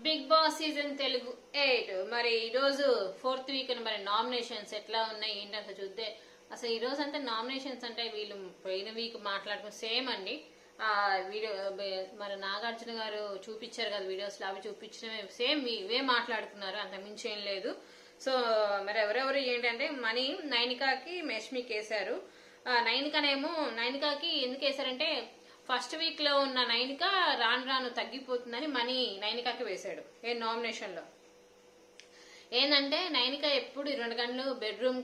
Big boss season Telugu 8 మరి ఈ రోజు 4th వీక్ మరి నామినేషన్స్ ఎట్లా ఉన్నాయి ఏంటంటే చూద్దే. అసలు ఈ రోజు అంతా నామినేషన్స్ అంటే వీళ్ళు పోయిన వీక్ మాట్లాడుకుని సేమ్ అండి. వీడియో మరి నాగార్జున గారు చూపించారు కదా వీడియోస్ లో, అవి చూపించినవే సేమ్ ఇవే మాట్లాడుకున్నారు, అంత మించి ఏం లేదు. సో మరి ఎవరెవరు ఏంటంటే మనీ నైనికాకి మెష్మికి వేశారు. నైనికాకి ఎందుకు వేశారంటే ఫస్ట్ వీక్ లో ఉన్న నైనిక రాను రాను తగ్గిపోతుందని మనీ నైనికాకి వేశాడు నామినేషన్ లో. ఏంటంటే నైనిక ఎప్పుడు 2 గంటలు బెడ్రూమ్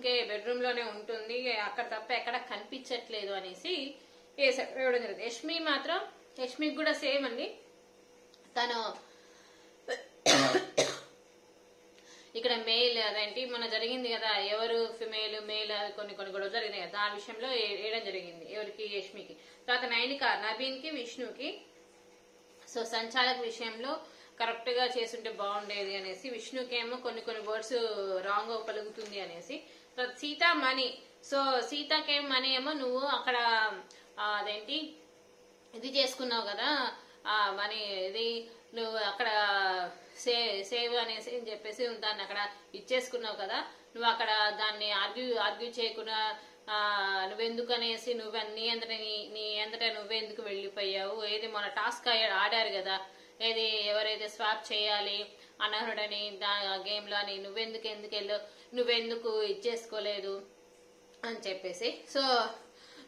లోనే ఉంటుంది, అక్కడ తప్ప ఎక్కడ కనిపించట్లేదు అనేసి వేయడం జరిగింది. యష్మికి కూడా సేమ్ అండి. తను ఇక్కడ మెయిల్ అదేంటి మొన్న జరిగింది కదా, ఎవరు ఫిమేల్ మేల్ కొన్ని గొడవలు జరిగినాయి కదా, ఆ విషయంలో వేయడం జరిగింది. ఎవరికి? యష్మికి. తర్వాత నైనిక నబీన్ కి విష్ణుకి. సో సంచాలక విషయంలో కరెక్ట్ గా చేస్తుంటే బాగుండేది అనేసి, విష్ణుకి ఏమో కొన్ని వర్డ్స్ రాంగ్ పలుకుతుంది అనేసి. తర్వాత సీత మనీ. సో సీతకేమో మనీ ఏమో నువ్వు అక్కడ అదేంటి ఇది చేసుకున్నావు కదా, మనీ ఇది నువ్వు అక్కడ సేవ్ అనేసి అని చెప్పేసి దాన్ని అక్కడ ఇచ్చేసుకున్నావు కదా, నువ్వు అక్కడ దాన్ని ఆర్గ్యూ చేయకుండా నువ్వెందుకు అనేసి నీ అంతటా నువ్వెందుకు వెళ్ళిపోయావు. ఏది మన టాస్క్ ఆడారు కదా, ఏది ఎవరైతే స్వాప్ చేయాలి అనర్హుడని గేమ్ లో అని నువ్వెందుకు ఇచ్చేసుకోలేదు అని చెప్పేసి. సో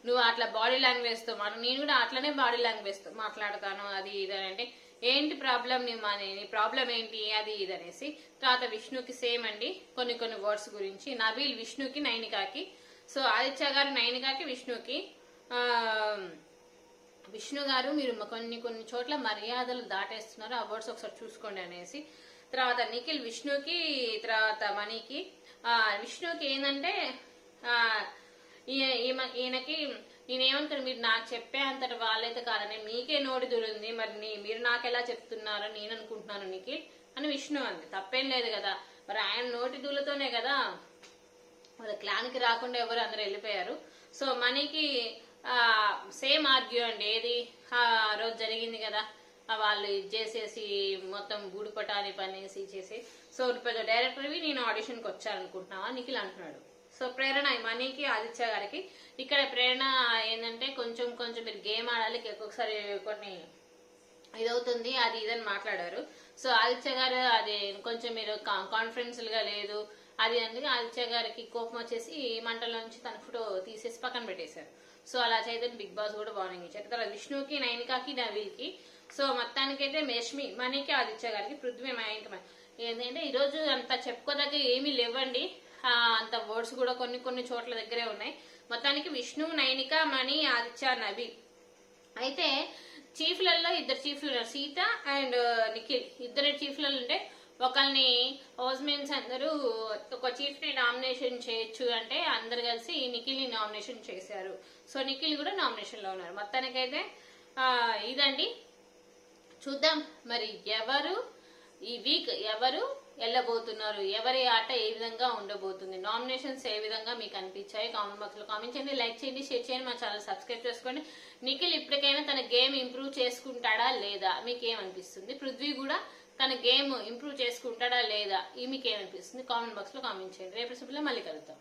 నువ్వు అట్లా బాడీ లాంగ్వేజ్ తో నేను కూడా అట్లనే బాడీ లాంగ్వేజ్ తో మాట్లాడతాను అది ఇది అంటే ఏంటి ప్రాబ్లం, నీ ప్రాబ్లం ఏంటి అది ఇది అనేసి. తర్వాత విష్ణుకి సేమ్ అండి కొన్ని వర్డ్స్ గురించి. నబీల్ విష్ణుకి నైనికాకి. సో ఆదిత్య గారు నైనికాకి విష్ణుకి, విష్ణు గారు మీరు కొన్ని చోట్ల మర్యాదలు దాటేస్తున్నారు, ఆ వర్డ్స్ ఒకసారి చూసుకోండి అనేసి. తర్వాత నిఖిల్ విష్ణుకి, తర్వాత మనీకి. విష్ణుకి ఏంటంటే ఈయనకి నేనేమనుకున్నాను, మీరు నాకు చెప్పే అంతటి వాళ్ళైతే కాదని మీకే నోటి దురుంది, మరి మీరు నాకెలా చెప్తున్నారని నేను అనుకుంటున్నాను నిఖిల్ అని విష్ణు అంది. తప్పేం లేదు కదా, మరి ఆయన నోటి దూలతోనే కదా వాళ్ళ క్లాన్ కి రాకుండా ఎవరు అందరూ వెళ్ళిపోయారు. సో మనీకి సేమ్ ఆర్గ్యూ అండి. ఏది ఆ రోజు జరిగింది కదా, వాళ్ళు చేసేసి మొత్తం గూడుపటాని పనేసి చేసి. సో డైరెక్టర్వి నేను ఆడిషన్ కి వచ్చాననుకుంటున్నావా నిఖిల్ అంటున్నాడు. సో ప్రేరణ మనీకి ఆదిత్య గారికి. ఇక్కడ ప్రేరణ ఏంటంటే కొంచెం మీరు గేమ్ ఆడాలి, ఒక్కొక్కసారి కొన్ని ఇదవుతుంది అది ఇదని మాట్లాడారు. సో ఆదిత్య గారు అది కొంచెం మీరు కాన్ఫిడెన్స్ గా లేదు అది అందుకే ఆదిత్య గారికి కోపం వచ్చేసి మంటల నుంచి తన ఫోటో తీసేసి పక్కన పెట్టేశారు. సో అలా చేయదని బిగ్ బాస్ కూడా వార్నింగ్ ఇచ్చారు. తర్వాత విష్ణుకి నైనికాకి నవీల్కి. సో మొత్తానికైతే మేష్మి మనీకి ఆదిత్య గారికి, పృథ్వీ ఏంటంటే ఈ రోజు అంత చెప్పుకోదగ్గ ఏమీ లేవండి. అంత వర్డ్స్ కూడా కొన్ని చోట్ల దగ్గరే ఉన్నాయి. మొత్తానికి విష్ణు నైనిక మణి ఆదిత్య నబీ. అయితే చీఫ్లలో 2 చీఫ్లు ఉన్నారు, సీత అండ్ నిఖిల్. 2 చీఫ్లలో ఉంటే ఒకరిని హౌస్మేట్స్ అందరూ ఒక చీఫ్ ని నామినేషన్ చేయొచ్చు అంటే అందరు కలిసి నిఖిల్ ని నామినేషన్ చేశారు. సో నిఖిల్ కూడా నామినేషన్ లో ఉన్నారు. మొత్తానికైతే ఇదండి. చూద్దాం మరి ఈ వీక్ ఎవరు వెళ్ళబోతున్నారు, ఎవరి ఆట ఏ విధంగా ఉండబోతుంది, నామినేషన్స్ ఏ విధంగా మీకు అనిపించాయి కామెంట్ బాక్స్ లో కామెంట్ చేయండి, లైక్ చేయండి, షేర్ చేయండి, మా ఛానల్ సబ్స్క్రైబ్ చేసుకోండి. నిఖిల్ ఇప్పటికైనా తన గేమ్ ఇంప్రూవ్ చేసుకుంటాడా లేదా మీకేమనిపిస్తుంది? పృథ్వీ కూడా తన గేమ్ ఇంప్రూవ్ చేసుకుంటాడా లేదా మీకేమనిపిస్తుంది? కామెంట్ బాక్స్ లో కామెంట్ చేయండి. రేపు మళ్ళీ కలుద్దాం.